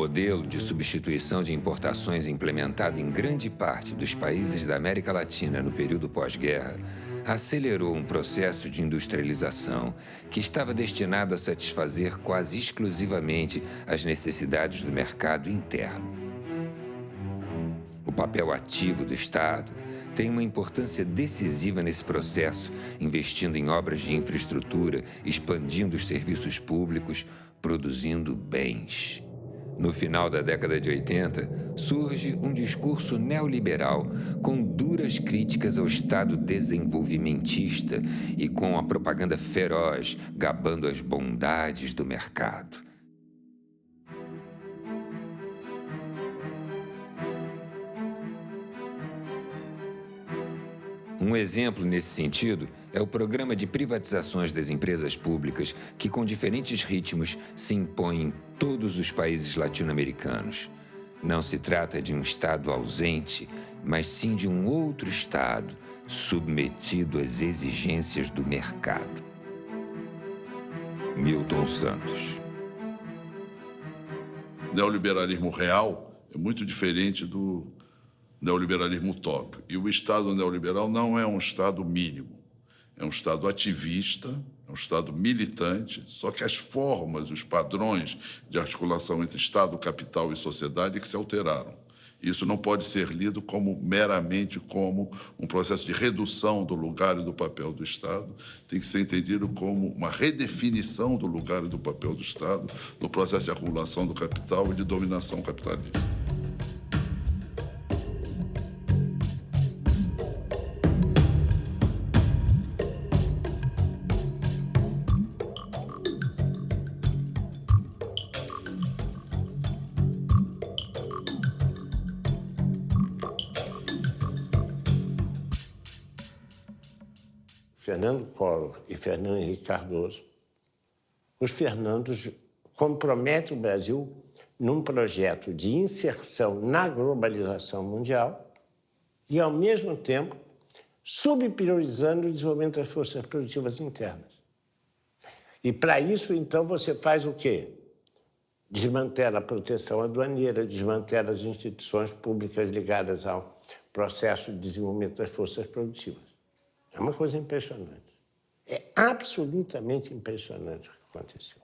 modelo de substituição de importações implementado em grande parte dos países da América Latina no período pós-guerra acelerou um processo de industrialização que estava destinado a satisfazer quase exclusivamente as necessidades do mercado interno. O papel ativo do Estado tem uma importância decisiva nesse processo, investindo em obras de infraestrutura, expandindo os serviços públicos, produzindo bens. No final da década de 80, surge um discurso neoliberal com duras críticas ao Estado desenvolvimentista e com a propaganda feroz gabando as bondades do mercado. Um exemplo nesse sentido é o programa de privatizações das empresas públicas que, com diferentes ritmos, se impõe em todos os países latino-americanos. Não se trata de um Estado ausente, mas sim de um outro Estado submetido às exigências do mercado. Milton Santos. O neoliberalismo real é muito diferente do neoliberalismo utópico. E o Estado neoliberal não é um Estado mínimo, é um Estado ativista, é um Estado militante, só que as formas, os padrões de articulação entre Estado, capital e sociedade é que se alteraram. Isso não pode ser lido meramente como um processo de redução do lugar e do papel do Estado, tem que ser entendido como uma redefinição do lugar e do papel do Estado no processo de acumulação do capital e de dominação capitalista. Fernando Collor e Fernando Henrique Cardoso, os Fernandos comprometem o Brasil num projeto de inserção na globalização mundial e, ao mesmo tempo, subpriorizando o desenvolvimento das forças produtivas internas. E, para isso, então, você faz o quê? Desmantela a proteção aduaneira, desmantela as instituições públicas ligadas ao processo de desenvolvimento das forças produtivas. É uma coisa impressionante. É absolutamente impressionante o que aconteceu.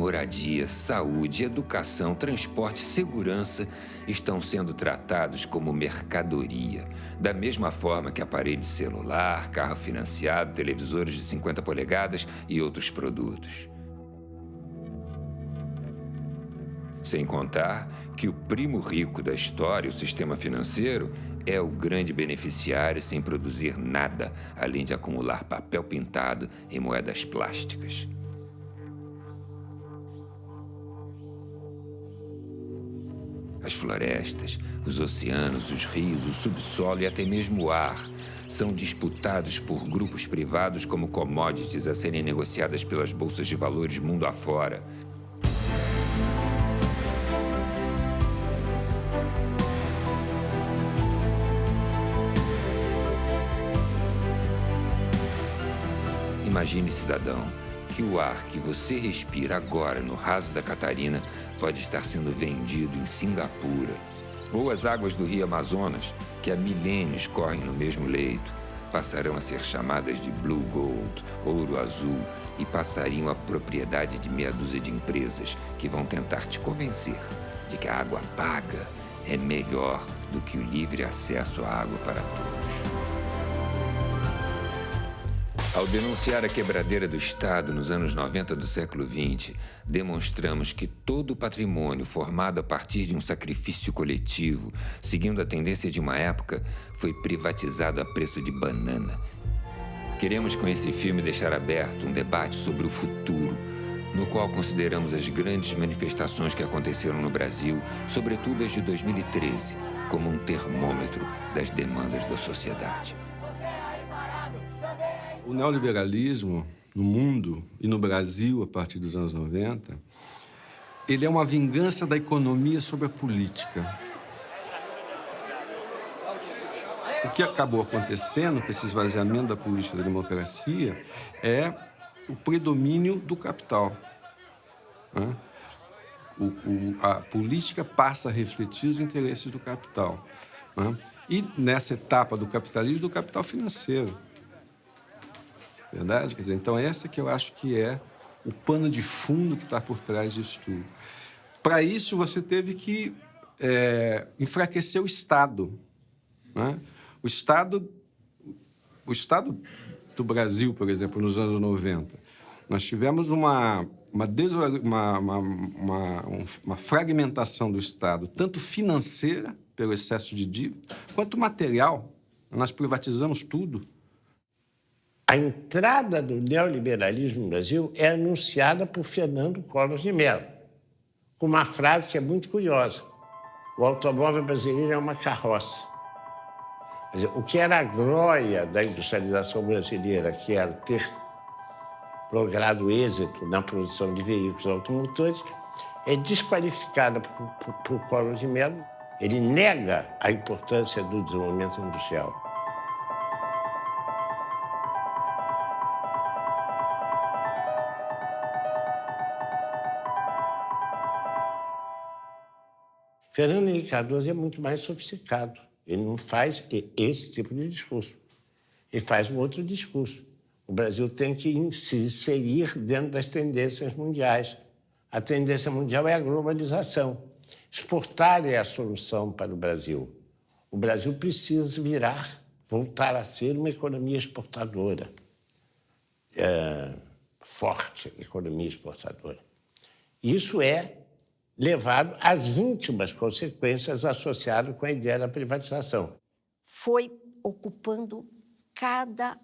Moradia, saúde, educação, transporte, segurança estão sendo tratados como mercadoria, da mesma forma que aparelho celular, carro financiado, televisores de 50 polegadas e outros produtos. Sem contar que o primo rico da história, o sistema financeiro, é o grande beneficiário sem produzir nada, além de acumular papel pintado em moedas plásticas. As florestas, os oceanos, os rios, o subsolo e até mesmo o ar são disputados por grupos privados como commodities a serem negociadas pelas bolsas de valores mundo afora. Imagine, cidadão, que o ar que você respira agora no raso da Catarina pode estar sendo vendido em Singapura. Ou as águas do Rio Amazonas, que há milênios correm no mesmo leito, passarão a ser chamadas de Blue Gold, ouro azul, e passariam a propriedade de meia dúzia de empresas que vão tentar te convencer de que a água paga é melhor do que o livre acesso à água para todos. Ao denunciar a quebradeira do Estado nos anos 90 do século XX, demonstramos que todo o patrimônio formado a partir de um sacrifício coletivo, seguindo a tendência de uma época, foi privatizado a preço de banana. Queremos com esse filme deixar aberto um debate sobre o futuro, no qual consideramos as grandes manifestações que aconteceram no Brasil, sobretudo as de 2013, como um termômetro das demandas da sociedade. O neoliberalismo no mundo e no Brasil, a partir dos anos 90, ele é uma vingança da economia sobre a política. O que acabou acontecendo com esse esvaziamento da política da democracia é o predomínio do capital. Né? A política passa a refletir os interesses do capital. Né? E nessa etapa do capitalismo, do capital financeiro. Verdade? Quer dizer, então, essa que eu acho que é o pano de fundo que está por trás disso tudo. Para isso, você teve que enfraquecer o Estado. Né? O Estado do Brasil, por exemplo, nos anos 90, nós tivemos uma fragmentação do Estado, tanto financeira, pelo excesso de dívida, quanto material. Nós privatizamos tudo. A entrada do neoliberalismo no Brasil é anunciada por Fernando Collor de Mello, com uma frase que é muito curiosa. O automóvel brasileiro é uma carroça. Quer dizer, o que era a glória da industrialização brasileira, que era ter logrado êxito na produção de veículos automotores, é desqualificada por Collor de Mello. Ele nega a importância do desenvolvimento industrial. Fernando Henrique Cardoso é muito mais sofisticado. Ele não faz esse tipo de discurso. Ele faz um outro discurso. O Brasil tem que se inserir dentro das tendências mundiais. A tendência mundial é a globalização. Exportar é a solução para o Brasil. O Brasil precisa voltar a ser uma economia exportadora. Forte economia exportadora. Isso é levado às últimas consequências associadas com a ideia da privatização. Foi ocupando cada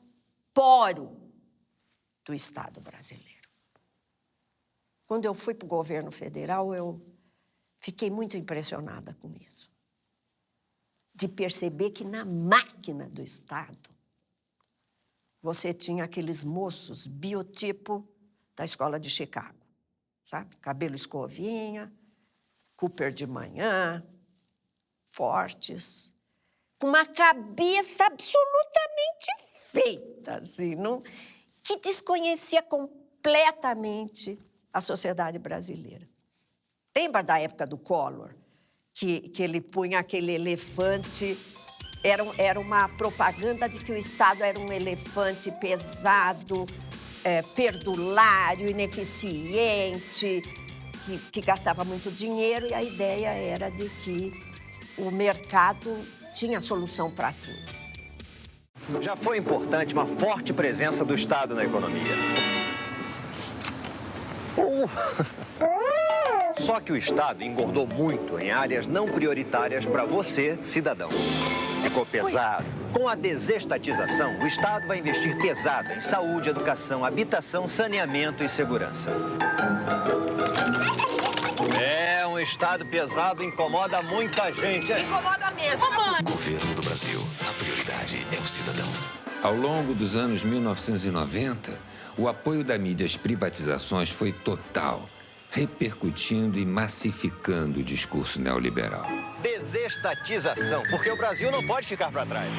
poro do Estado brasileiro. Quando eu fui para o governo federal, eu fiquei muito impressionada com isso. De perceber que na máquina do Estado, você tinha aqueles moços biotipo da escola de Chicago, sabe? Cabelo escovinha, Cooper de manhã, fortes, com uma cabeça absolutamente feita, assim, que desconhecia completamente a sociedade brasileira. Lembra da época do Collor, que ele punha aquele elefante, era uma propaganda de que o Estado era um elefante pesado, perdulário, ineficiente, que gastava muito dinheiro, e a ideia era de que o mercado tinha solução para tudo. Já foi importante uma forte presença do Estado na economia. Só que o Estado engordou muito em áreas não prioritárias para você, cidadão. Ficou pesado. Com a desestatização, o Estado vai investir pesado em saúde, educação, habitação, saneamento e segurança. Um Estado pesado incomoda muita gente. Incomoda mesmo. Governo do Brasil. A prioridade é o cidadão. Ao longo dos anos 1990, o apoio da mídia às privatizações foi total, repercutindo e massificando o discurso neoliberal. Desestatização, porque o Brasil não pode ficar para trás.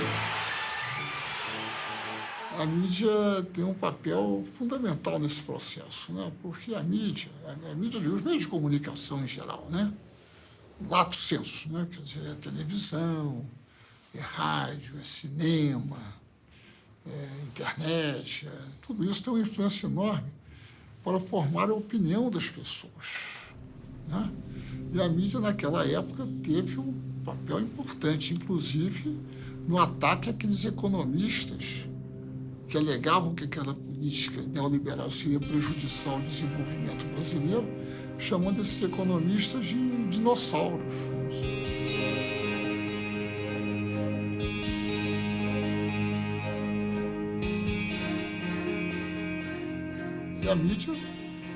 A mídia tem um papel fundamental nesse processo, né? Porque a mídia os meios de comunicação em geral, né? Lato sensu, né? Quer dizer, é televisão, é rádio, é cinema, internet, tudo isso tem uma influência enorme para formar a opinião das pessoas, né? E a mídia, naquela época, teve um papel importante, inclusive no ataque àqueles economistas que alegavam que aquela política neoliberal seria prejudicial ao desenvolvimento brasileiro, chamando esses economistas de dinossauros. E a mídia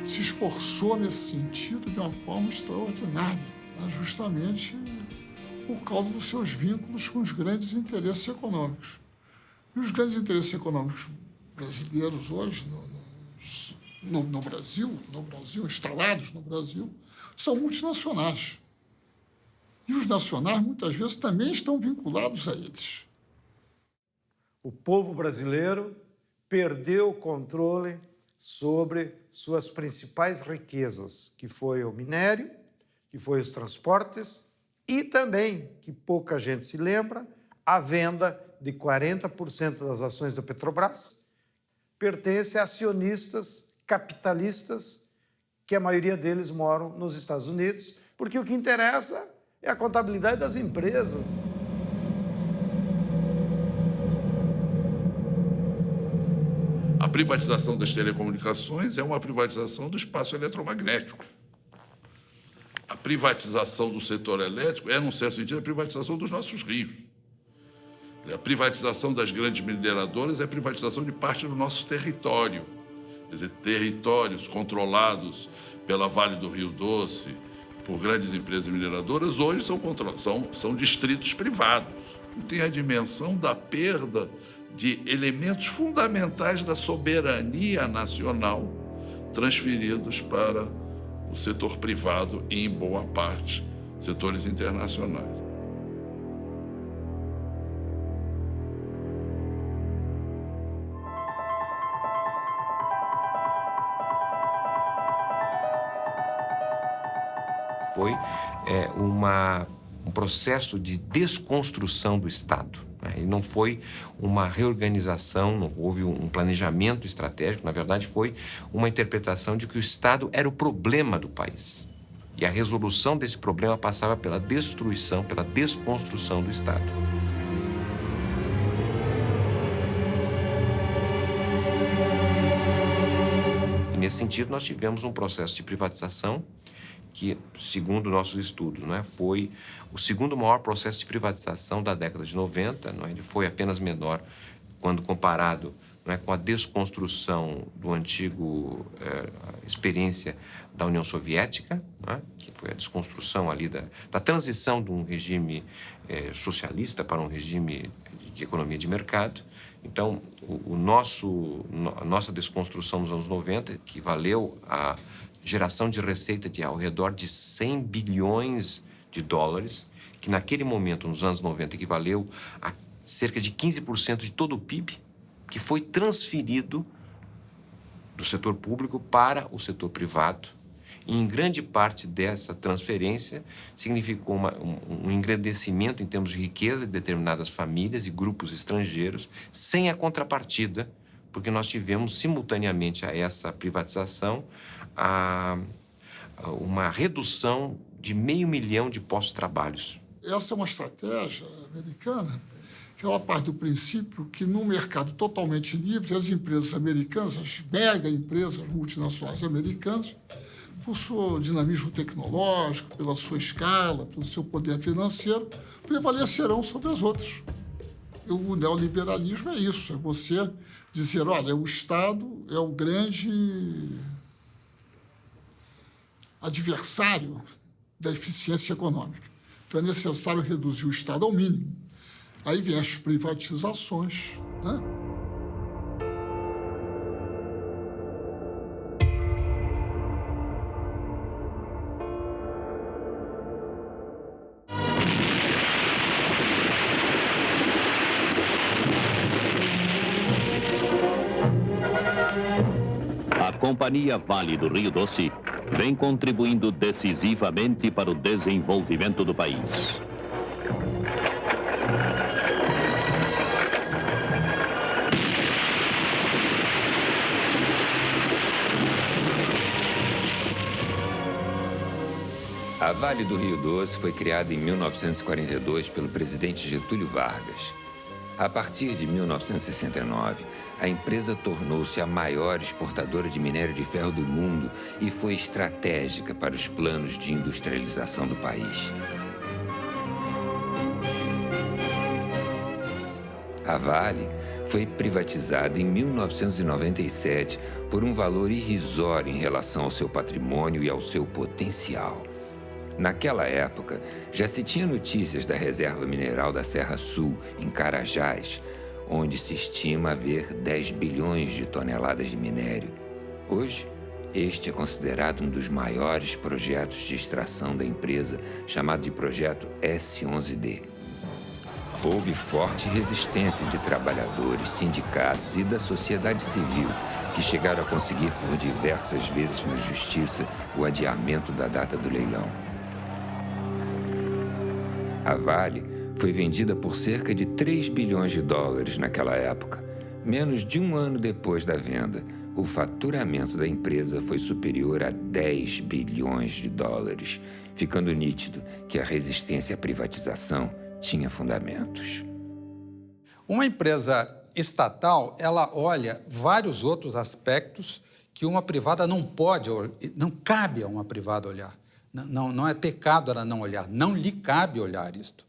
se esforçou nesse sentido de uma forma extraordinária, né? Justamente por causa dos seus vínculos com os grandes interesses econômicos. E os grandes interesses econômicos brasileiros hoje, no Brasil, instalados no Brasil, são multinacionais. E os nacionais, muitas vezes, também estão vinculados a eles. O povo brasileiro perdeu o controle sobre suas principais riquezas, que foi o minério, que foi os transportes e também, que pouca gente se lembra, a venda de 40% das ações da Petrobras pertence a acionistas capitalistas, que a maioria deles moram nos Estados Unidos, porque o que interessa é a contabilidade das empresas. A privatização das telecomunicações é uma privatização do espaço eletromagnético. A privatização do setor elétrico é, num certo sentido, a privatização dos nossos rios. A privatização das grandes mineradoras é a privatização de parte do nosso território. Quer dizer, territórios controlados pela Vale do Rio Doce, por grandes empresas mineradoras, hoje são distritos privados. E tem a dimensão da perda de elementos fundamentais da soberania nacional transferidos para o setor privado e, em boa parte, setores internacionais. Foi um processo de desconstrução do Estado, né? E não foi uma reorganização, não houve um planejamento estratégico, na verdade foi uma interpretação de que o Estado era o problema do país. E a resolução desse problema passava pela destruição, pela desconstrução do Estado. E nesse sentido nós tivemos um processo de privatização que, segundo nossos estudos, foi o segundo maior processo de privatização da década de 90. Ele foi apenas menor quando comparado com a desconstrução do antigo experiência da União Soviética, que foi a desconstrução ali da transição de um regime socialista para um regime de economia de mercado. Então, a nossa desconstrução nos anos 90, que valeu a geração de receita de ao redor de 100 bilhões de dólares, que naquele momento, nos anos 90, equivaleu a cerca de 15% de todo o PIB, que foi transferido do setor público para o setor privado. E, em grande parte dessa transferência, significou um engrandecimento em termos de riqueza de determinadas famílias e grupos estrangeiros, sem a contrapartida, porque nós tivemos, simultaneamente a essa privatização, uma redução de 500 mil de postos de trabalho. Essa é uma estratégia americana que ela parte do princípio que, num mercado totalmente livre, as empresas americanas, as mega empresas multinacionais americanas, por seu dinamismo tecnológico, pela sua escala, pelo seu poder financeiro, prevalecerão sobre as outras. O neoliberalismo é isso, é você dizer, olha, o Estado é o grande adversário da eficiência econômica. Então, é necessário reduzir o Estado ao mínimo. Aí vem as privatizações, né? A Companhia Vale do Rio Doce vem contribuindo decisivamente para o desenvolvimento do país. A Vale do Rio Doce foi criada em 1942 pelo presidente Getúlio Vargas. A partir de 1969, a empresa tornou-se a maior exportadora de minério de ferro do mundo e foi estratégica para os planos de industrialização do país. A Vale foi privatizada em 1997 por um valor irrisório em relação ao seu patrimônio e ao seu potencial. Naquela época, já se tinha notícias da reserva mineral da Serra Sul, em Carajás, onde se estima haver 10 bilhões de toneladas de minério. Hoje, este é considerado um dos maiores projetos de extração da empresa, chamado de Projeto S11D. Houve forte resistência de trabalhadores, sindicatos e da sociedade civil, que chegaram a conseguir por diversas vezes na justiça o adiamento da data do leilão. A Vale foi vendida por cerca de 3 bilhões de dólares naquela época. Menos de um ano depois da venda, o faturamento da empresa foi superior a 10 bilhões de dólares, ficando nítido que a resistência à privatização tinha fundamentos. Uma empresa estatal, ela olha vários outros aspectos que uma privada não pode, não cabe a uma privada olhar. Não é pecado ela não olhar, não lhe cabe olhar isto.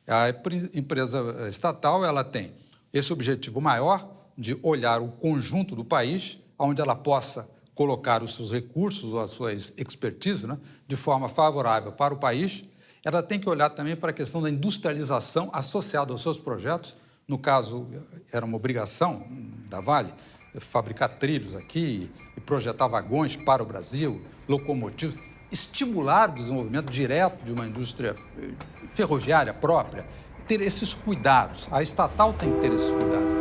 A empresa estatal, ela tem esse objetivo maior de olhar o conjunto do país, onde ela possa colocar os seus recursos ou a sua expertise, né, de forma favorável para o país. Ela tem que olhar também para a questão da industrialização associada aos seus projetos. No caso, era uma obrigação da Vale fabricar trilhos aqui e projetar vagões para o Brasil, locomotivas, estimular o desenvolvimento direto de uma indústria ferroviária própria, ter esses cuidados. A estatal tem que ter esses cuidados.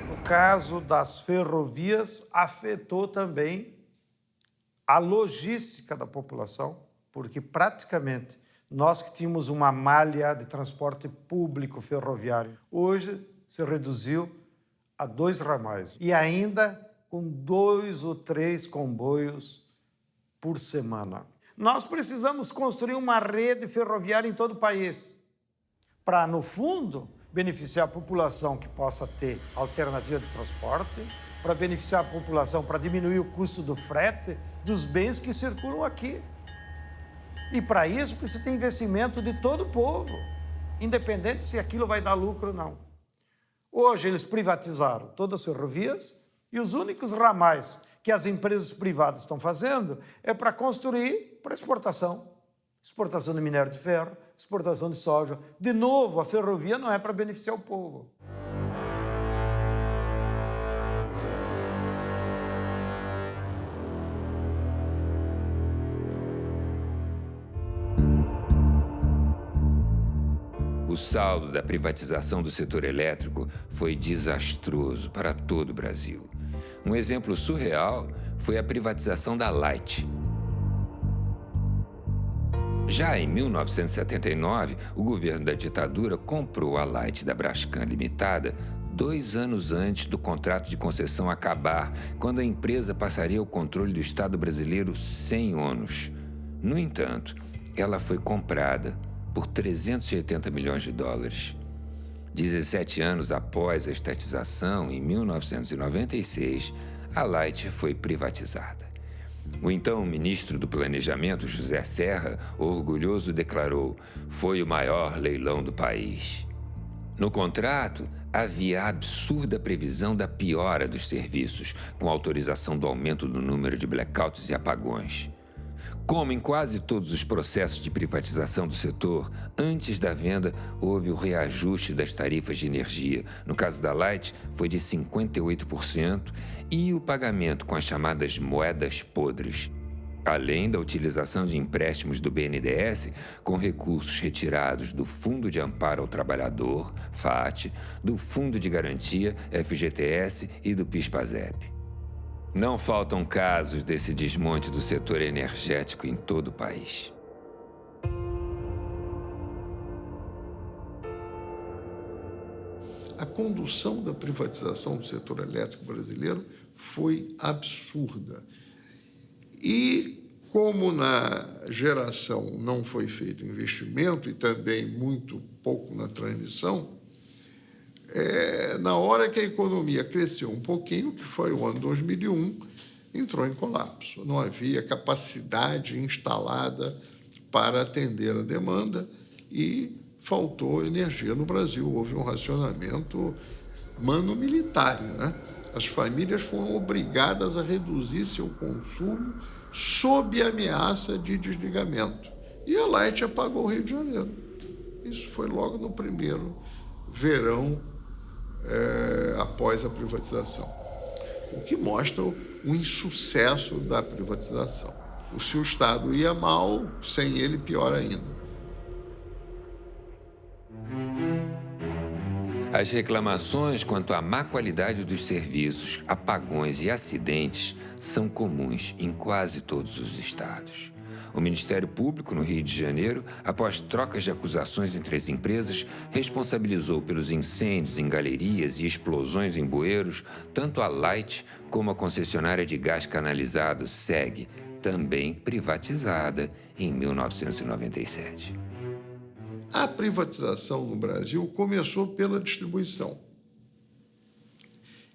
No caso das ferrovias, afetou também a logística da população, porque praticamente nós que tínhamos uma malha de transporte público ferroviário, hoje se reduziu a 2 ramais e ainda com 2 ou 3 comboios por semana. Nós precisamos construir uma rede ferroviária em todo o país para, no fundo, beneficiar a população que possa ter alternativa de transporte, para beneficiar a população, para diminuir o custo do frete dos bens que circulam aqui. E para isso precisa ter investimento de todo o povo, independente se aquilo vai dar lucro ou não. Hoje eles privatizaram todas as ferrovias e os únicos ramais que as empresas privadas estão fazendo é para construir para exportação. Exportação de minério de ferro, exportação de soja. De novo, a ferrovia não é para beneficiar o povo. O saldo da privatização do setor elétrico foi desastroso para todo o Brasil. Um exemplo surreal foi a privatização da Light. Já em 1979, o governo da ditadura comprou a Light da Braskem Limitada 2 anos antes do contrato de concessão acabar, quando a empresa passaria o controle do Estado brasileiro sem ônus. No entanto, ela foi comprada por 380 milhões de dólares. 17 anos após a estatização, em 1996, a Light foi privatizada. O então ministro do Planejamento, José Serra, orgulhoso, declarou: "Foi o maior leilão do país." No contrato, havia a absurda previsão da piora dos serviços, com autorização do aumento do número de blackouts e apagões. Como em quase todos os processos de privatização do setor, antes da venda houve o reajuste das tarifas de energia. No caso da Light, foi de 58% e o pagamento com as chamadas moedas podres. Além da utilização de empréstimos do BNDES com recursos retirados do Fundo de Amparo ao Trabalhador, FAT, do Fundo de Garantia, FGTS e do PIS/PASEP. Não faltam casos desse desmonte do setor energético em todo o país. A condução da privatização do setor elétrico brasileiro foi absurda. E, como na geração não foi feito investimento e também muito pouco na transmissão, na hora que a economia cresceu um pouquinho, que foi o ano 2001, entrou em colapso. Não havia capacidade instalada para atender a demanda e faltou energia no Brasil. Houve um racionamento mano-militar, né? As famílias foram obrigadas a reduzir seu consumo sob ameaça de desligamento. E a Light apagou o Rio de Janeiro. Isso foi logo no primeiro verão após a privatização. O que mostra o insucesso da privatização. Se o Estado ia mal, sem ele, pior ainda. As reclamações quanto à má qualidade dos serviços, apagões e acidentes são comuns em quase todos os estados. O Ministério Público, no Rio de Janeiro, após trocas de acusações entre as empresas, responsabilizou pelos incêndios em galerias e explosões em bueiros tanto a Light como a concessionária de gás canalizado SEG, também privatizada em 1997. A privatização no Brasil começou pela distribuição,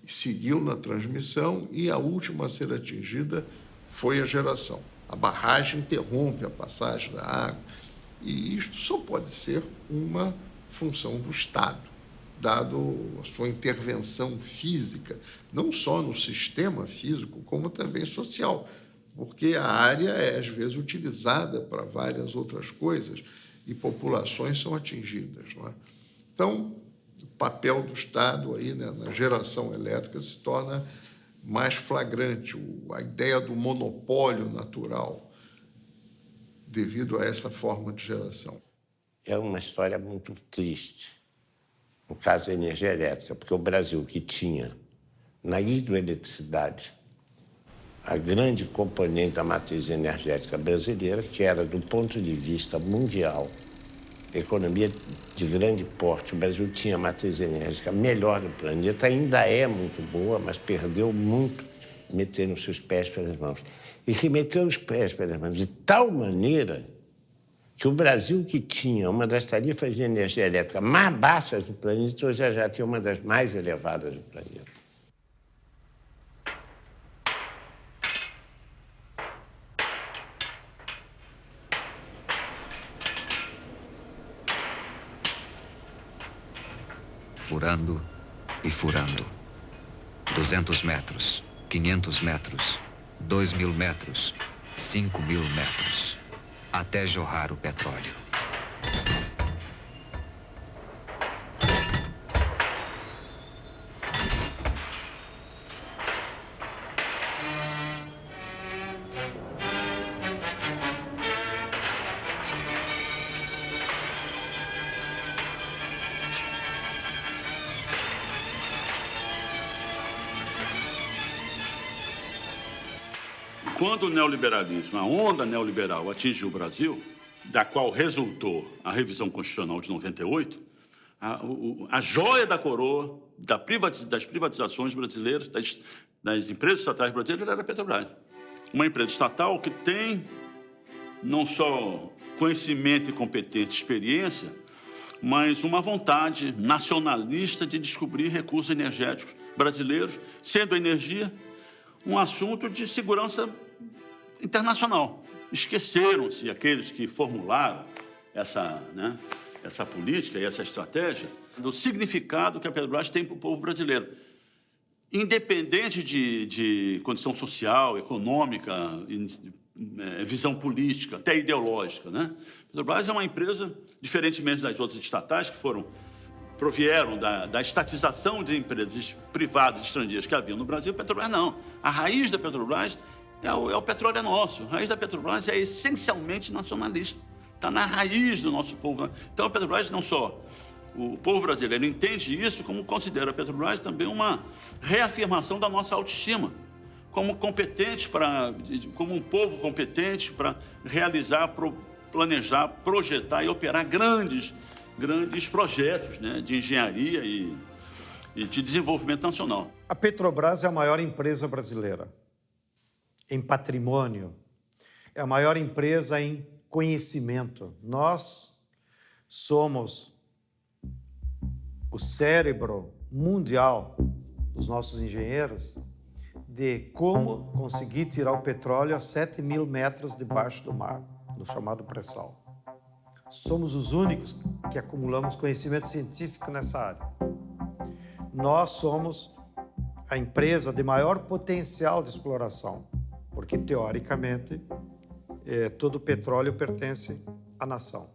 seguiu na transmissão e a última a ser atingida foi a geração. A barragem interrompe a passagem da água e isto só pode ser uma função do Estado, dado a sua intervenção física, não só no sistema físico, como também social, porque a área é, às vezes, utilizada para várias outras coisas e populações são atingidas. Não é? Então, o papel do Estado aí, né, na geração elétrica se torna mais flagrante, a ideia do monopólio natural devido a essa forma de geração. É uma história muito triste, no caso da energia elétrica, porque o Brasil, que tinha na hidroeletricidade a grande componente da matriz energética brasileira, que era, do ponto de vista mundial, economia de grande porte. O Brasil tinha a matriz energética melhor do planeta, ainda é muito boa, mas perdeu muito metendo os seus pés pelas mãos. E se meteu os pés pelas mãos de tal maneira que o Brasil, que tinha uma das tarifas de energia elétrica mais baixas do planeta, hoje já tem uma das mais elevadas do planeta. Furando e furando. 200 metros, 500 metros, 2.000 metros, 5.000 metros, até jorrar o petróleo. Quando o neoliberalismo, a onda neoliberal atingiu o Brasil, da qual resultou a revisão constitucional de 98, a joia da coroa das privatizações brasileiras, das empresas estatais brasileiras, era a Petrobras. Uma empresa estatal que tem não só conhecimento e competência e experiência, mas uma vontade nacionalista de descobrir recursos energéticos brasileiros, sendo a energia um assunto de segurança internacional. Esqueceram-se aqueles que formularam essa política e essa estratégia do significado que a Petrobras tem para o povo brasileiro. Independente de condição social, econômica, visão política, até ideológica, né? A Petrobras é uma empresa, diferentemente das outras estatais que provieram da estatização de empresas privadas estrangeiras que haviam no Brasil. A Petrobras não. A raiz da Petrobras o petróleo é nosso. A raiz da Petrobras é essencialmente nacionalista. Está na raiz do nosso povo. Então, a Petrobras não só... O povo brasileiro entende isso como considera a Petrobras também uma reafirmação da nossa autoestima, como um povo competente para realizar, planejar, projetar e operar grandes projetos, né, de engenharia e de desenvolvimento nacional. A Petrobras é a maior empresa brasileira em patrimônio, é a maior empresa em conhecimento. Nós somos o cérebro mundial dos nossos engenheiros de como conseguir tirar o petróleo a 7.000 metros debaixo do mar, no chamado pré-sal. Somos os únicos que acumulamos conhecimento científico nessa área. Nós somos a empresa de maior potencial de exploração, porque, teoricamente, todo o petróleo pertence à nação.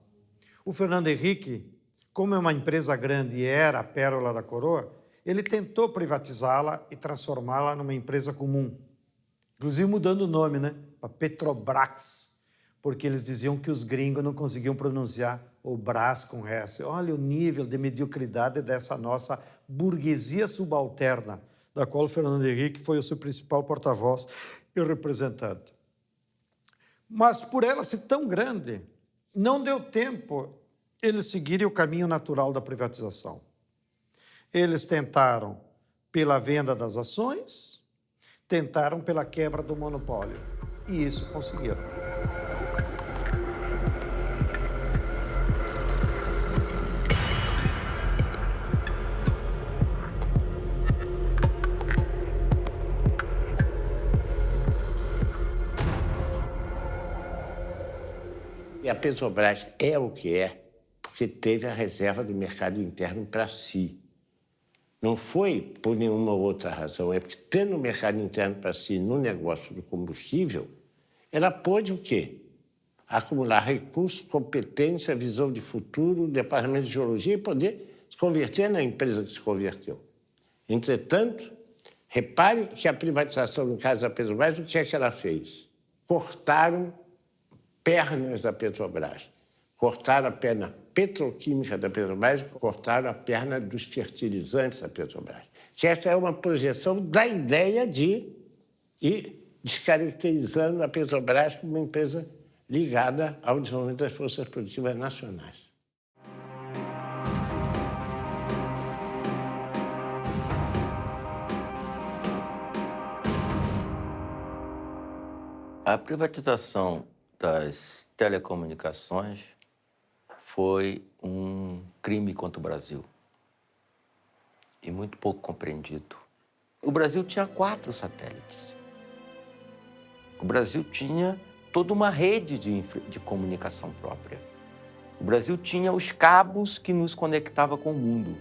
O Fernando Henrique, como é uma empresa grande e era a pérola da coroa, ele tentou privatizá-la e transformá-la numa empresa comum. Inclusive mudando o nome, né, para Petrobras, porque eles diziam que os gringos não conseguiam pronunciar o Brás com S. Olha o nível de mediocridade dessa nossa burguesia subalterna, da qual o Fernando Henrique foi o seu principal porta-voz e representante. Mas por ela ser tão grande, não deu tempo eles seguirem o caminho natural da privatização. Eles tentaram pela venda das ações, tentaram pela quebra do monopólio. E isso conseguiram. E a Petrobras é o que é porque teve a reserva do mercado interno para si. Não foi por nenhuma outra razão, é porque tendo o mercado interno para si no negócio do combustível, ela pôde o quê? Acumular recursos, competência, visão de futuro, departamento de geologia e poder se converter na empresa que se converteu. Entretanto, repare que a privatização, no caso da Petrobras, o que é que ela fez? Cortaram pernas da Petrobras. Cortaram a perna petroquímica da Petrobras, cortaram a perna dos fertilizantes da Petrobras. Que essa é uma projeção da ideia de ir descaracterizando a Petrobras como uma empresa ligada ao desenvolvimento das forças produtivas nacionais. A privatização das telecomunicações foi um crime contra o Brasil e muito pouco compreendido. O Brasil tinha 4 satélites. O Brasil tinha toda uma rede de comunicação própria. O Brasil tinha os cabos que nos conectavam com o mundo.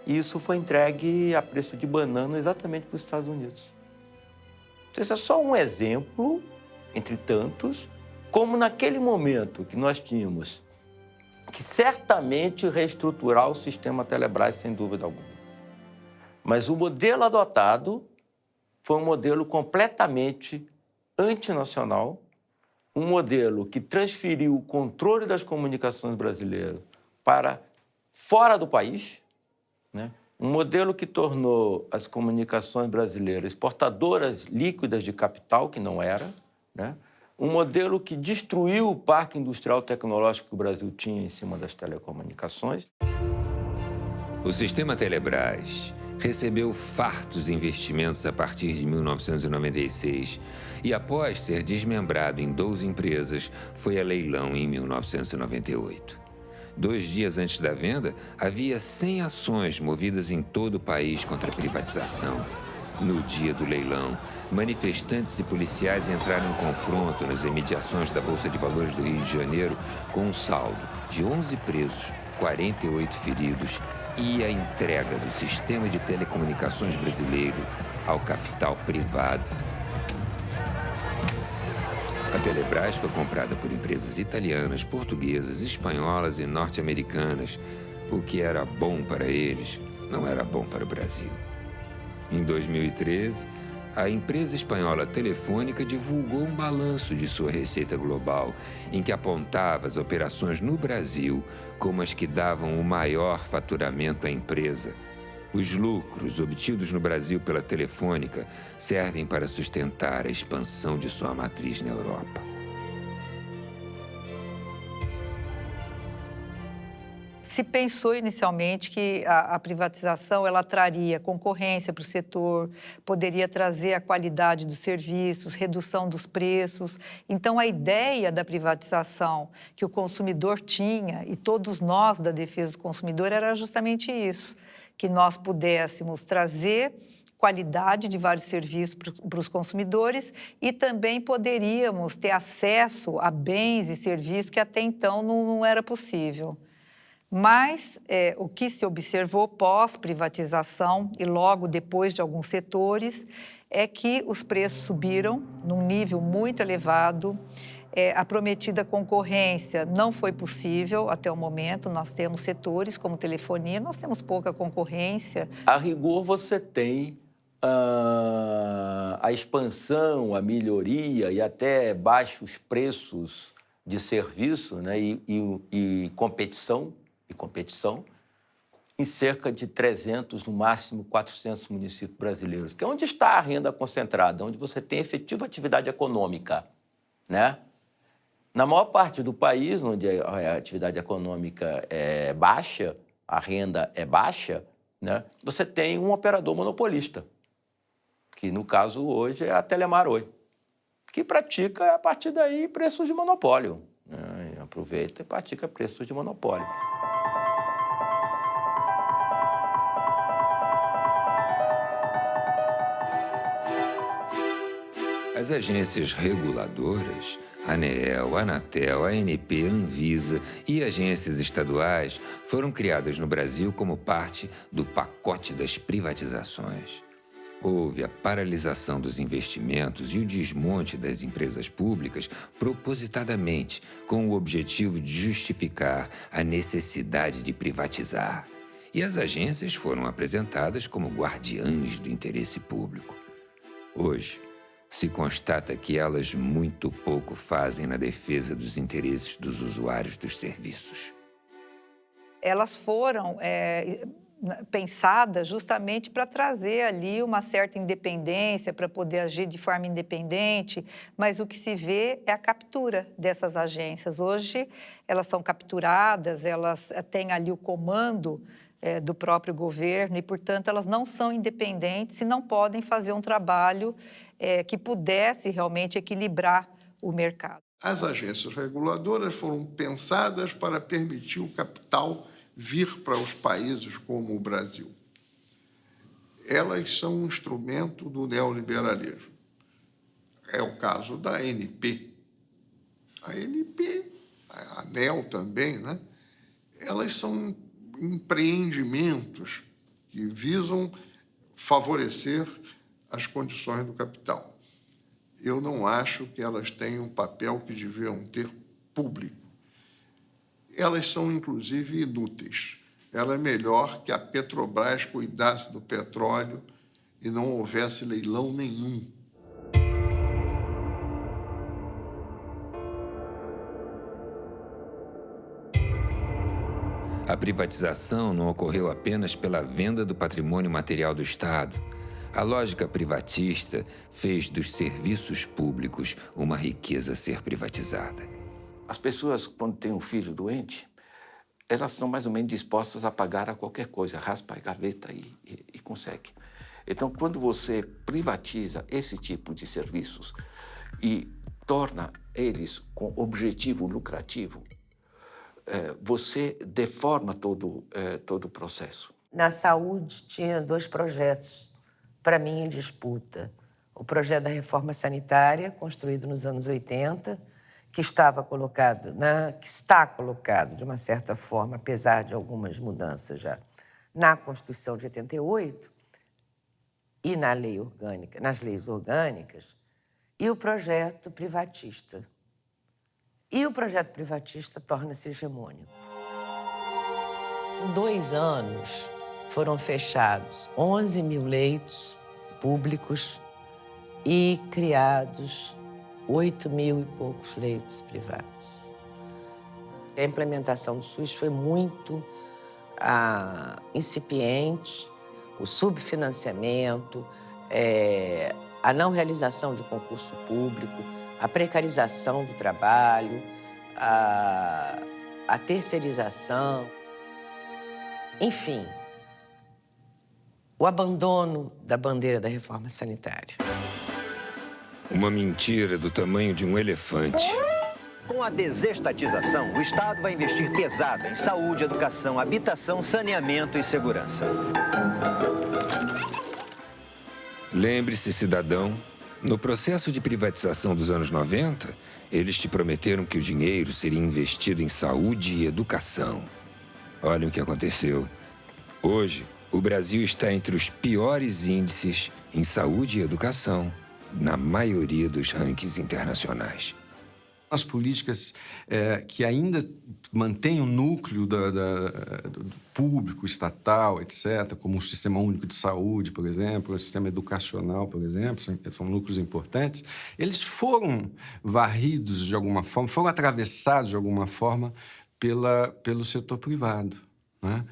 E isso foi entregue a preço de banana exatamente para os Estados Unidos. Esse é só um exemplo, entre tantos, como naquele momento que nós tínhamos que certamente reestruturar o sistema Telebrás, sem dúvida alguma. Mas o modelo adotado foi um modelo completamente antinacional, um modelo que transferiu o controle das comunicações brasileiras para fora do país, né? Um modelo que tornou as comunicações brasileiras exportadoras líquidas de capital, que não era, né? Um modelo que destruiu o parque industrial tecnológico que o Brasil tinha em cima das telecomunicações. O sistema Telebrás recebeu fartos investimentos a partir de 1996 e, após ser desmembrado em 12 empresas, foi a leilão em 1998. 2 dias antes da venda, havia 100 ações movidas em todo o país contra a privatização. No dia do leilão, manifestantes e policiais entraram em confronto nas imediações da Bolsa de Valores do Rio de Janeiro com um saldo de 11 presos, 48 feridos e a entrega do sistema de telecomunicações brasileiro ao capital privado. A Telebrás foi comprada por empresas italianas, portuguesas, espanholas e norte-americanas. O que era bom para eles não era bom para o Brasil. Em 2013, a empresa espanhola Telefônica divulgou um balanço de sua receita global, em que apontava as operações no Brasil como as que davam o maior faturamento à empresa. Os lucros obtidos no Brasil pela Telefônica servem para sustentar a expansão de sua matriz na Europa. Se pensou inicialmente que a privatização ela traria concorrência para o setor, poderia trazer a qualidade dos serviços, redução dos preços. Então, a ideia da privatização que o consumidor tinha, e todos nós da defesa do consumidor, era justamente isso, que nós pudéssemos trazer qualidade de vários serviços para os consumidores e também poderíamos ter acesso a bens e serviços que até então não era possível. Mas o que se observou pós-privatização e logo depois de alguns setores é que os preços subiram num nível muito elevado. A prometida concorrência não foi possível até o momento. Nós temos setores como telefonia, nós temos pouca concorrência. A rigor, você tem a expansão, a melhoria e até baixos preços de serviço, né, e competição em cerca de 300, no máximo 400 municípios brasileiros, que é onde está a renda concentrada, onde você tem efetiva atividade econômica, né? Na maior parte do país, onde a atividade econômica é baixa, a renda é baixa, né, você tem um operador monopolista, que no caso hoje é a Telemar Oi, que pratica a partir daí preços de monopólio, né? Aproveita e pratica preços de monopólio. As agências reguladoras, a ANEEL, a Anatel, a ANP, a Anvisa e agências estaduais foram criadas no Brasil como parte do pacote das privatizações. Houve a paralisação dos investimentos e o desmonte das empresas públicas propositadamente, com o objetivo de justificar a necessidade de privatizar. E as agências foram apresentadas como guardiãs do interesse público. Hoje, se constata que elas muito pouco fazem na defesa dos interesses dos usuários dos serviços. Elas foram pensadas justamente para trazer ali uma certa independência, para poder agir de forma independente, mas o que se vê é a captura dessas agências. Hoje, elas são capturadas, elas têm ali o comando do próprio governo e, portanto, elas não são independentes e não podem fazer um trabalho que pudesse realmente equilibrar o mercado. As agências reguladoras foram pensadas para permitir o capital vir para os países como o Brasil. Elas são um instrumento do neoliberalismo. É o caso da ANP. A ANP, a ANEL também, né? Elas são empreendimentos que visam favorecer as condições do capital. Eu não acho que elas tenham um papel que deviam ter público. Elas são, inclusive, inúteis. Ela é melhor que a Petrobras cuidasse do petróleo e não houvesse leilão nenhum. A privatização não ocorreu apenas pela venda do patrimônio material do Estado. A lógica privatista fez dos serviços públicos uma riqueza a ser privatizada. As pessoas, quando têm um filho doente, elas estão mais ou menos dispostas a pagar a qualquer coisa, raspa a gaveta e consegue. Então, quando você privatiza esse tipo de serviços e torna eles com objetivo lucrativo, você deforma todo o processo. Na saúde, tinha 2 projetos, para mim, em disputa. O projeto da reforma sanitária, construído nos anos 80, que está colocado, de uma certa forma, apesar de algumas mudanças já, na Constituição de 88 e na lei orgânica, nas leis orgânicas, e o projeto privatista. E o projeto privatista torna-se hegemônico. Em 2 anos, foram fechados 11 mil leitos públicos e criados 8 mil e poucos leitos privados. A implementação do SUS foi muito incipiente, o subfinanciamento, a não realização de concurso público, a precarização do trabalho, a terceirização. Enfim, o abandono da bandeira da reforma sanitária. Uma mentira do tamanho de um elefante. Com a desestatização, o Estado vai investir pesado em saúde, educação, habitação, saneamento e segurança. Lembre-se, cidadão, no processo de privatização dos anos 90, eles te prometeram que o dinheiro seria investido em saúde e educação. Olha o que aconteceu. Hoje, o Brasil está entre os piores índices em saúde e educação, na maioria dos rankings internacionais. As políticas que ainda mantêm o núcleo do público, estatal, etc., como o Sistema Único de Saúde, por exemplo, o sistema educacional, por exemplo, são núcleos importantes, eles foram varridos de alguma forma, foram atravessados de alguma forma pelo setor privado, né?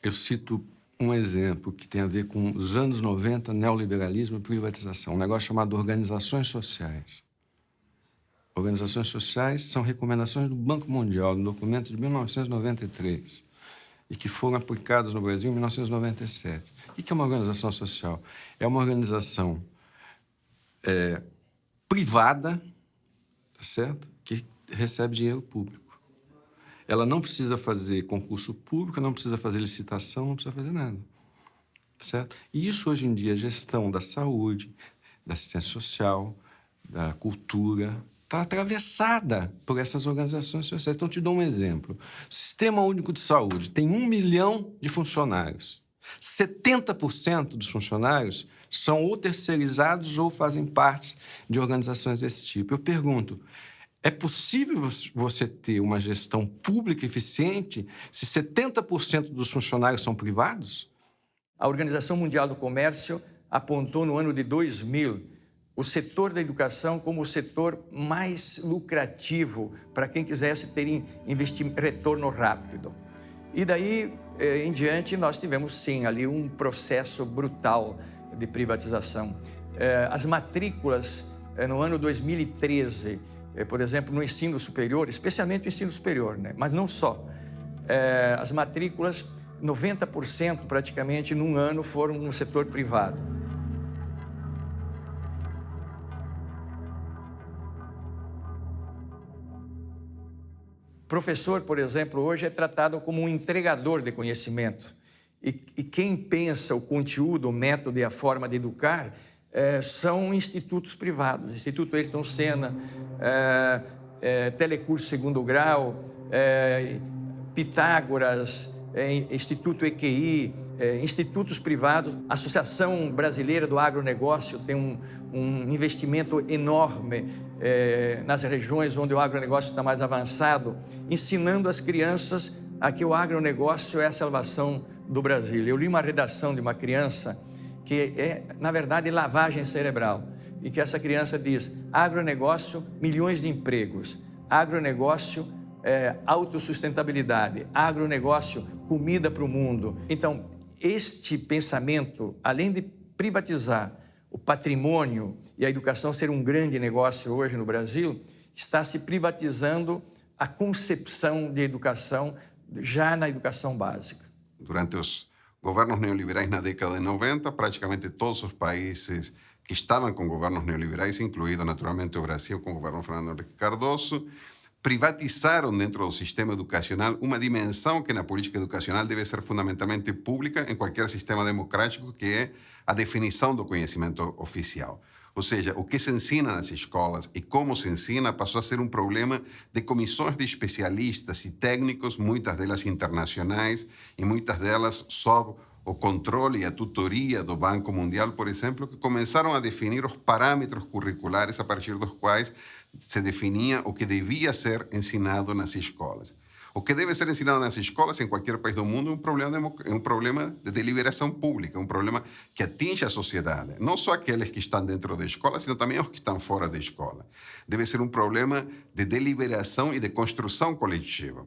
Eu cito um exemplo que tem a ver com os anos 90, neoliberalismo e privatização, um negócio chamado organizações sociais. Organizações sociais são recomendações do Banco Mundial, no documento de 1993, e que foram aplicadas no Brasil em 1997. O que é uma organização social? É uma organização privada, tá certo? Que recebe dinheiro público. Ela não precisa fazer concurso público, não precisa fazer licitação, não precisa fazer nada. Certo? E isso, hoje em dia, a gestão da saúde, da assistência social, da cultura, está atravessada por essas organizações sociais. Então, te dou um exemplo. O Sistema Único de Saúde tem 1 milhão de funcionários. 70% dos funcionários são ou terceirizados ou fazem parte de organizações desse tipo. Eu pergunto, é possível você ter uma gestão pública eficiente se 70% dos funcionários são privados? A Organização Mundial do Comércio apontou no ano de 2000 o setor da educação como o setor mais lucrativo para quem quisesse ter retorno rápido. E daí em diante nós tivemos sim ali um processo brutal de privatização. As matrículas no ano 2013, por exemplo, no ensino superior, especialmente no ensino superior, né? Mas não só. As matrículas, 90% praticamente num ano foram no setor privado. Professor, por exemplo, hoje é tratado como um entregador de conhecimento. E quem pensa o conteúdo, o método e a forma de educar são institutos privados. Instituto Ayrton Senna, Telecurso Segundo Grau, Pitágoras, Instituto EQI, institutos privados. A Associação Brasileira do Agronegócio tem um investimento enorme nas regiões onde o agronegócio está mais avançado, ensinando as crianças a que o agronegócio é a salvação do Brasil. Eu li uma redação de uma criança que é, na verdade, lavagem cerebral, e que essa criança diz: agronegócio, milhões de empregos, agronegócio, autossustentabilidade, agronegócio, comida para o mundo. Então, este pensamento, além de privatizar o patrimônio e a educação ser um grande negócio hoje no Brasil, está se privatizando a concepção de educação já na educação básica. Durante os governos neoliberais na década de 90, praticamente todos os países que estavam com governos neoliberais, incluído naturalmente o Brasil com o governo Fernando Henrique Cardoso, privatizaram dentro do sistema educacional uma dimensão que na política educacional deve ser fundamentalmente pública em qualquer sistema democrático, que é a definição do conhecimento oficial. Ou seja, o que se ensina nas escolas e como se ensina passou a ser um problema de comissões de especialistas e técnicos, muitas delas internacionais e muitas delas sob o controle e a tutoria do Banco Mundial, por exemplo, que começaram a definir os parâmetros curriculares a partir dos quais se definia o que devia ser ensinado nas escolas. O que deve ser ensinado nas escolas em qualquer país do mundo é um problema de deliberação pública, um problema que atinge a sociedade. Não só aqueles que estão dentro da escola, sino também os que estão fora da escola. Deve ser um problema de deliberação e de construção coletiva.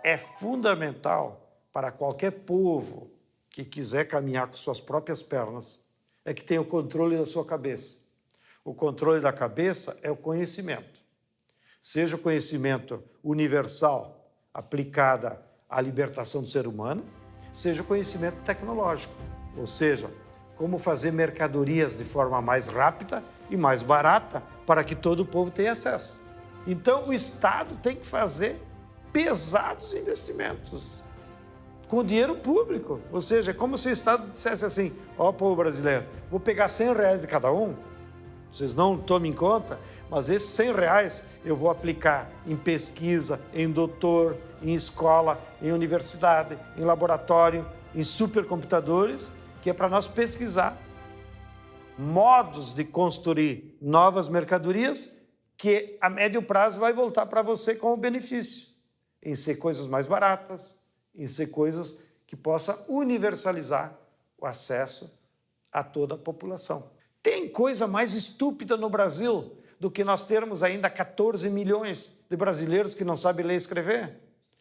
É fundamental para qualquer povo que quiser caminhar com suas próprias pernas, é que tenha o controle da sua cabeça. o controle da cabeça é o conhecimento. Seja o conhecimento universal aplicado à libertação do ser humano, seja o conhecimento tecnológico, ou seja, como fazer mercadorias de forma mais rápida e mais barata para que todo o povo tenha acesso. Então, o Estado tem que fazer pesados investimentos com dinheiro público. Ou seja, é como se o Estado dissesse assim, ó, povo brasileiro, vou pegar R$100 de cada um, vocês não tomem em conta, mas esses R$100 eu vou aplicar em pesquisa, em doutor, em escola, em universidade, em laboratório, em supercomputadores, que é para nós pesquisar modos de construir novas mercadorias que a médio prazo vai voltar para você como benefício, em ser coisas mais baratas, em ser coisas que possa universalizar o acesso a toda a população. Tem coisa mais estúpida no Brasil do que nós termos ainda 14 milhões de brasileiros que não sabem ler e escrever?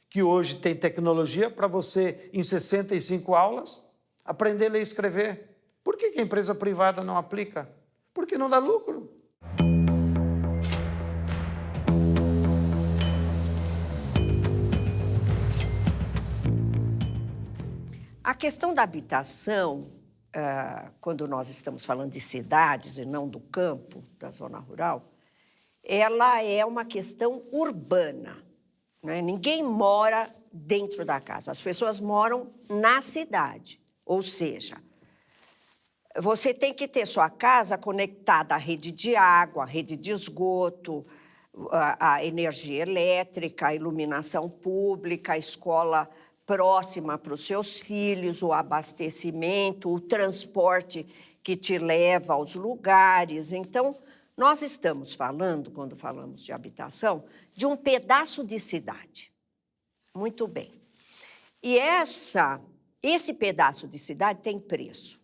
Que hoje tem tecnologia para você, em 65 aulas, aprender a ler e escrever. Por que a empresa privada não aplica? Porque não dá lucro. A questão da habitação, quando nós estamos falando de cidades e não do campo, da zona rural, ela é uma questão urbana, né? Ninguém mora dentro da casa, as pessoas moram na cidade. Ou seja, você tem que ter sua casa conectada à rede de água, à rede de esgoto, à energia elétrica, à iluminação pública, à escola próxima para os seus filhos, o abastecimento, o transporte que te leva aos lugares. Então, nós estamos falando, quando falamos de habitação, de um pedaço de cidade. Muito bem. E esse pedaço de cidade tem preço.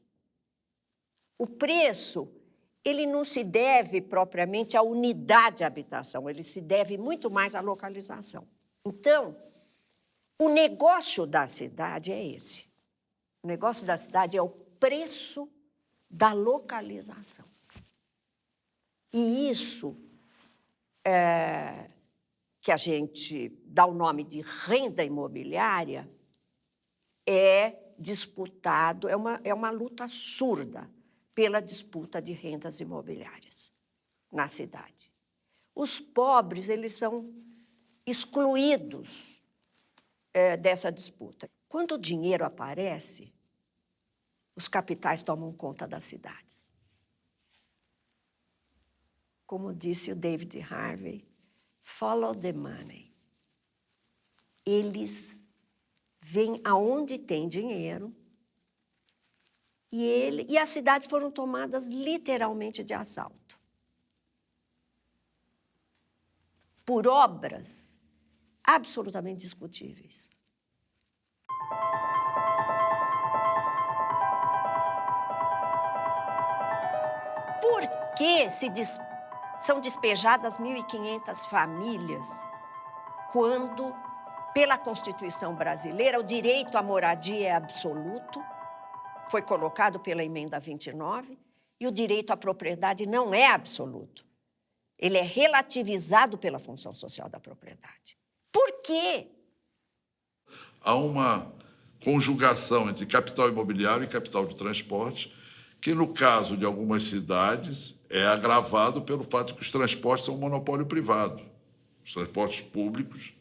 O preço, ele não se deve propriamente à unidade de habitação, ele se deve muito mais à localização. Então, o negócio da cidade é esse. O negócio da cidade é o preço da localização. E isso que a gente dá o nome de renda imobiliária é disputado, é uma luta surda pela disputa de rendas imobiliárias na cidade. Os pobres, eles são excluídos dessa disputa. Quando o dinheiro aparece, os capitais tomam conta das cidades. Como disse o David Harvey, follow the money. Eles vêm aonde tem dinheiro e as cidades foram tomadas literalmente de assalto. Por obras absolutamente discutíveis. Por que são despejadas 1.500 famílias quando, pela Constituição brasileira, o direito à moradia é absoluto, foi colocado pela Emenda 29, e o direito à propriedade não é absoluto. Ele é relativizado pela função social da propriedade. Por quê? Há uma conjugação entre capital imobiliário e capital de transporte, que, no caso de algumas cidades, é agravado pelo fato de que os transportes são um monopólio privado. Os transportes públicos,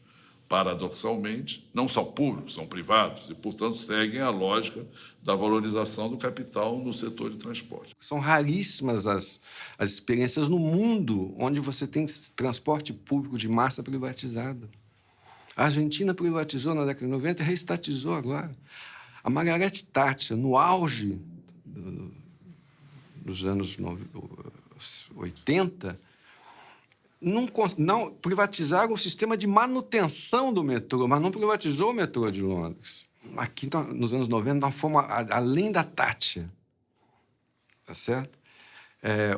paradoxalmente, não são públicos, são privados, e, portanto, seguem a lógica da valorização do capital no setor de transporte. São raríssimas as experiências no mundo onde você tem transporte público de massa privatizado. A Argentina privatizou na década de 90 e reestatizou agora. A Margaret Thatcher, no auge dos anos 80, não privatizaram o sistema de manutenção do metrô, mas não privatizou o metrô de Londres. Aqui, nos anos 90, nós fomos além da Thatcher. Tá certo?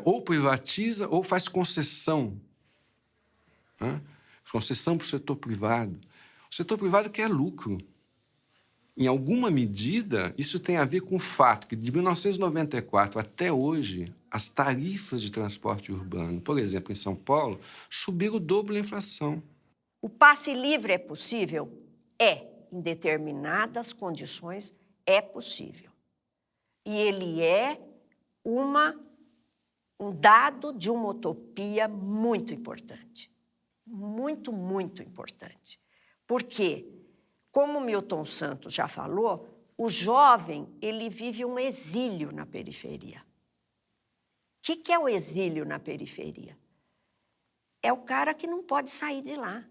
Ou privatiza ou faz concessão. Né? Concessão para o setor privado. O setor privado quer lucro. Em alguma medida, isso tem a ver com o fato que, de 1994 até hoje, as tarifas de transporte urbano, por exemplo, em São Paulo, subiram o dobro da inflação. O passe livre é possível? É. Em determinadas condições, é possível. E ele é um dado de uma utopia muito importante. Muito, muito importante. Porque, como Milton Santos já falou, o jovem, ele vive um exílio na periferia. O que é o exílio na periferia? É o cara que não pode sair de lá,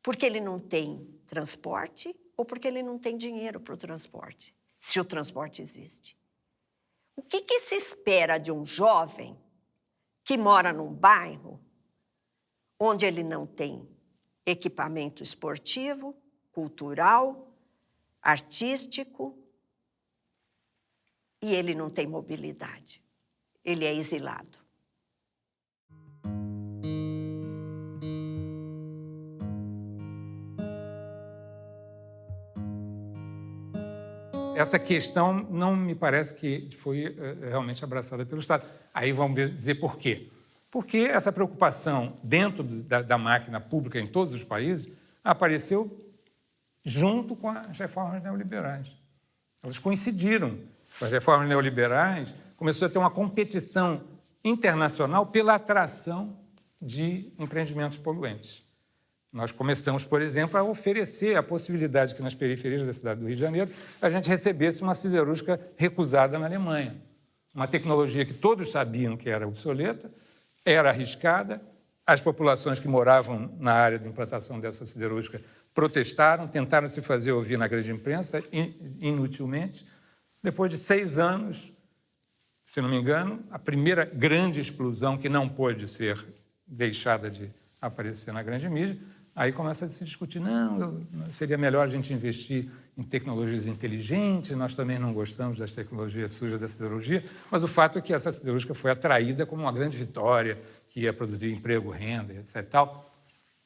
porque ele não tem transporte ou porque ele não tem dinheiro para o transporte, se o transporte existe. O que se espera de um jovem que mora num bairro onde ele não tem equipamento esportivo, cultural, artístico, e ele não tem mobilidade? Ele é exilado. Essa questão não me parece que foi realmente abraçada pelo Estado. Aí vamos dizer por quê. Porque essa preocupação dentro da máquina pública em todos os países apareceu junto com as reformas neoliberais. Elas coincidiram. As reformas neoliberais começou a ter uma competição internacional pela atração de empreendimentos poluentes. Nós começamos, por exemplo, a oferecer a possibilidade que nas periferias da cidade do Rio de Janeiro a gente recebesse uma siderúrgica recusada na Alemanha. Uma tecnologia que todos sabiam que era obsoleta, era arriscada, as populações que moravam na área de implantação dessa siderúrgica protestaram, tentaram se fazer ouvir na grande imprensa, inutilmente. Depois de 6 anos, se não me engano, a primeira grande explosão que não pôde ser deixada de aparecer na grande mídia, aí começa a se discutir, não, seria melhor a gente investir em tecnologias inteligentes, nós também não gostamos das tecnologias sujas da siderurgia, mas o fato é que essa siderúrgica foi atraída como uma grande vitória, que ia produzir emprego, renda, etc. Tal.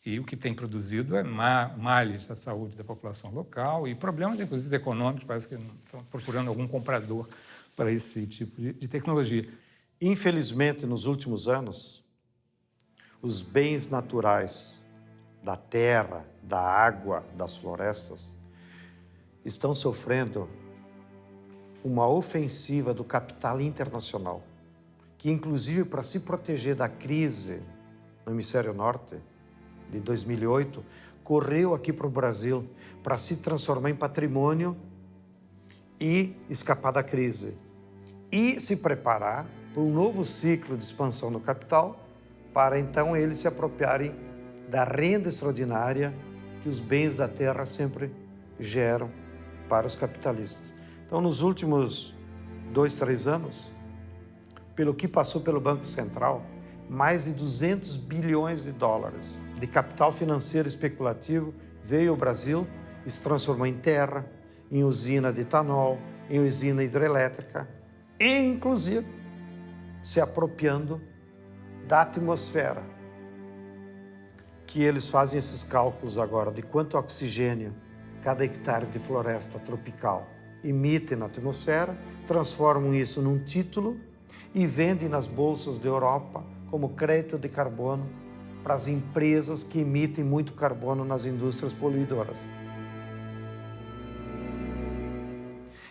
E o que tem produzido é males à saúde da população local e problemas, inclusive, econômicos, parece que estão procurando algum comprador para esse tipo de tecnologia. Infelizmente, nos últimos anos, os bens naturais da terra, da água, das florestas, estão sofrendo uma ofensiva do capital internacional, que, inclusive, para se proteger da crise no hemisfério norte, de 2008, correu aqui para o Brasil para se transformar em patrimônio e escapar da crise. E se preparar para um novo ciclo de expansão do capital, para então eles se apropriarem da renda extraordinária que os bens da terra sempre geram para os capitalistas. Então, nos últimos 2, 3 anos, pelo que passou pelo Banco Central, mais de 200 bilhões de dólares de capital financeiro especulativo veio ao Brasil e se transformou em terra, em usina de etanol, em usina hidrelétrica e, inclusive, se apropriando da atmosfera, que eles fazem esses cálculos agora de quanto oxigênio cada hectare de floresta tropical emite na atmosfera, transformam isso num título e vendem nas bolsas da Europa como crédito de carbono para as empresas que emitem muito carbono nas indústrias poluidoras.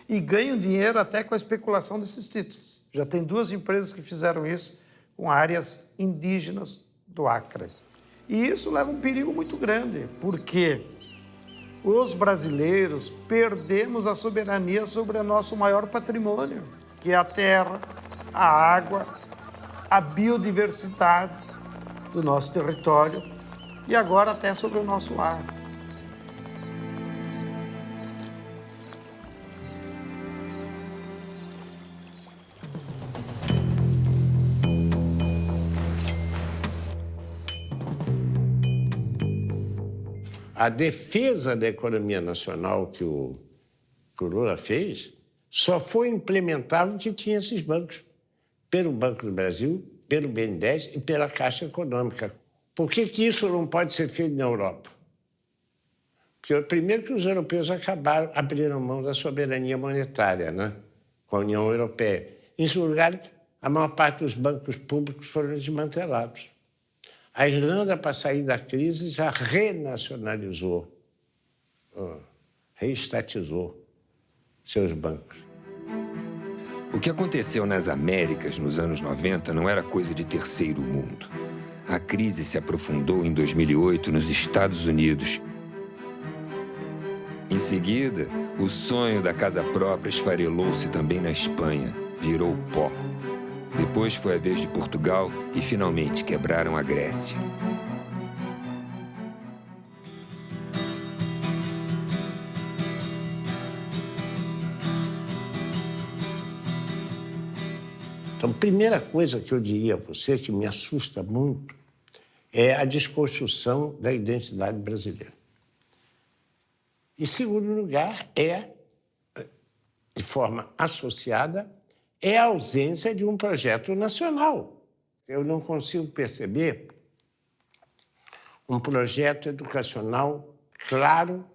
E ganham dinheiro até com a especulação desses títulos. Já tem 2 empresas que fizeram isso com áreas indígenas do Acre. E isso leva um perigo muito grande, porque os brasileiros perdemos a soberania sobre o nosso maior patrimônio, que é a terra, a água, a biodiversidade do nosso território e agora até sobre o nosso ar. A defesa da economia nacional que o Lula fez só foi implementável porque tinha esses bancos, pelo Banco do Brasil, pelo BNDES e pela Caixa Econômica. Por que isso não pode ser feito na Europa? Porque, primeiro, que os europeus abriram mão da soberania monetária, né, com a União Europeia. Em segundo lugar, a maior parte dos bancos públicos foram desmantelados. A Irlanda, para sair da crise, já renacionalizou, reestatizou seus bancos. O que aconteceu nas Américas nos anos 90 não era coisa de terceiro mundo. A crise se aprofundou em 2008 nos Estados Unidos. Em seguida, o sonho da casa própria esfarelou-se também na Espanha, virou pó. Depois foi a vez de Portugal e, finalmente, quebraram a Grécia. Então, a primeira coisa que eu diria a você, que me assusta muito, é a desconstrução da identidade brasileira. Em segundo lugar, de forma associada, é a ausência de um projeto nacional. Eu não consigo perceber um projeto educacional claro,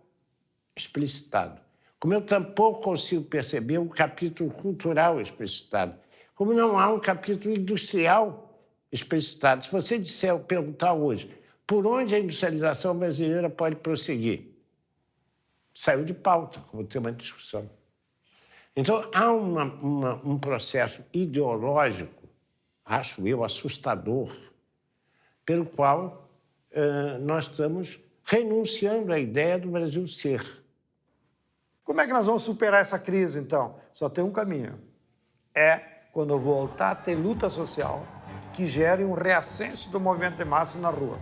explicitado. Como eu tampouco consigo perceber um capítulo cultural explicitado. Como não há um capítulo industrial explicitado. Se você perguntar hoje por onde a industrialização brasileira pode prosseguir, saiu de pauta como tema de discussão. Então, há um processo ideológico, acho eu, assustador, pelo qual nós estamos renunciando à ideia do Brasil ser. Como é que nós vamos superar essa crise, então? Só tem um caminho. É quando voltar a ter luta social que gere um reascenso do movimento de massa na rua.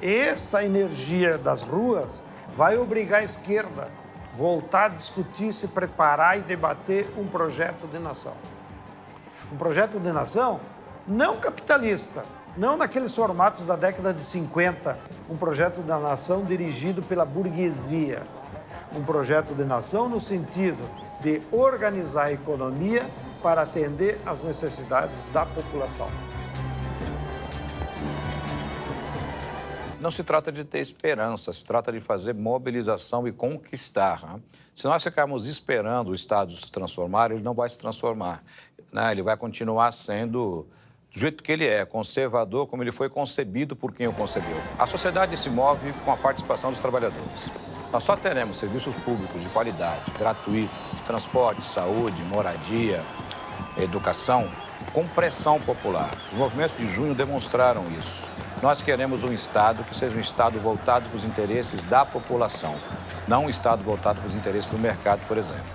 Essa energia das ruas vai obrigar a esquerda a voltar a discutir, se preparar e debater um projeto de nação. Um projeto de nação não capitalista, não naqueles formatos da década de 50, um projeto da nação dirigido pela burguesia. Um projeto de nação no sentido de organizar a economia para atender às necessidades da população. Não se trata de ter esperança, se trata de fazer mobilização e conquistar. Né? Se nós ficarmos esperando o Estado se transformar, ele não vai se transformar. Né? Ele vai continuar sendo do jeito que ele é, conservador, como ele foi concebido por quem o concebeu. A sociedade se move com a participação dos trabalhadores. Nós só teremos serviços públicos de qualidade, gratuitos, de transporte, saúde, moradia, educação, com pressão popular. Os movimentos de junho demonstraram isso. Nós queremos um Estado que seja um Estado voltado para os interesses da população, não um Estado voltado para os interesses do mercado, por exemplo.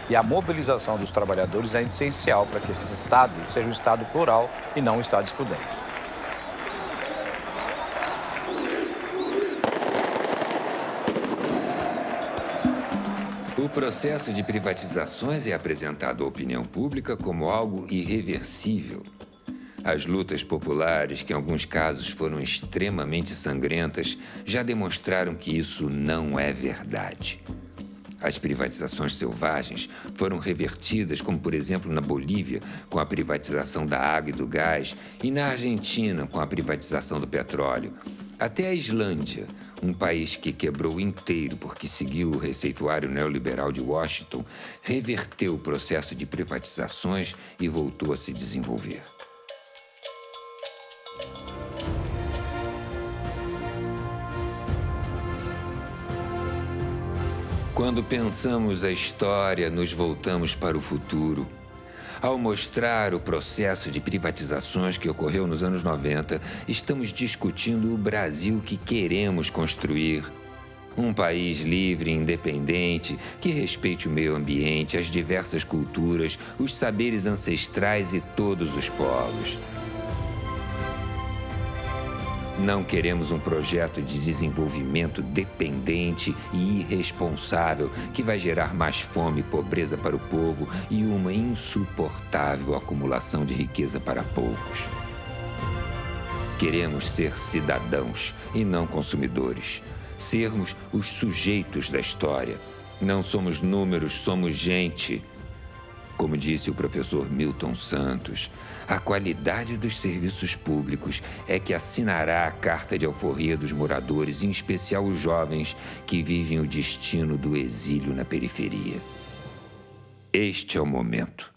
E a mobilização dos trabalhadores é essencial para que esse Estado seja um Estado plural e não um Estado excludente. O processo de privatizações é apresentado à opinião pública como algo irreversível. As lutas populares, que em alguns casos foram extremamente sangrentas, já demonstraram que isso não é verdade. As privatizações selvagens foram revertidas, como, por exemplo, na Bolívia, com a privatização da água e do gás, e na Argentina, com a privatização do petróleo. Até a Islândia, um país que quebrou inteiro porque seguiu o receituário neoliberal de Washington, reverteu o processo de privatizações e voltou a se desenvolver. Quando pensamos a história, nos voltamos para o futuro. Ao mostrar o processo de privatizações que ocorreu nos anos 90, estamos discutindo o Brasil que queremos construir. Um país livre e independente, que respeite o meio ambiente, as diversas culturas, os saberes ancestrais e todos os povos. Não queremos um projeto de desenvolvimento dependente e irresponsável que vai gerar mais fome e pobreza para o povo e uma insuportável acumulação de riqueza para poucos. Queremos ser cidadãos e não consumidores. Sermos os sujeitos da história. Não somos números, somos gente. Como disse o professor Milton Santos, a qualidade dos serviços públicos é que assinará a carta de alforria dos moradores, em especial os jovens que vivem o destino do exílio na periferia. Este é o momento.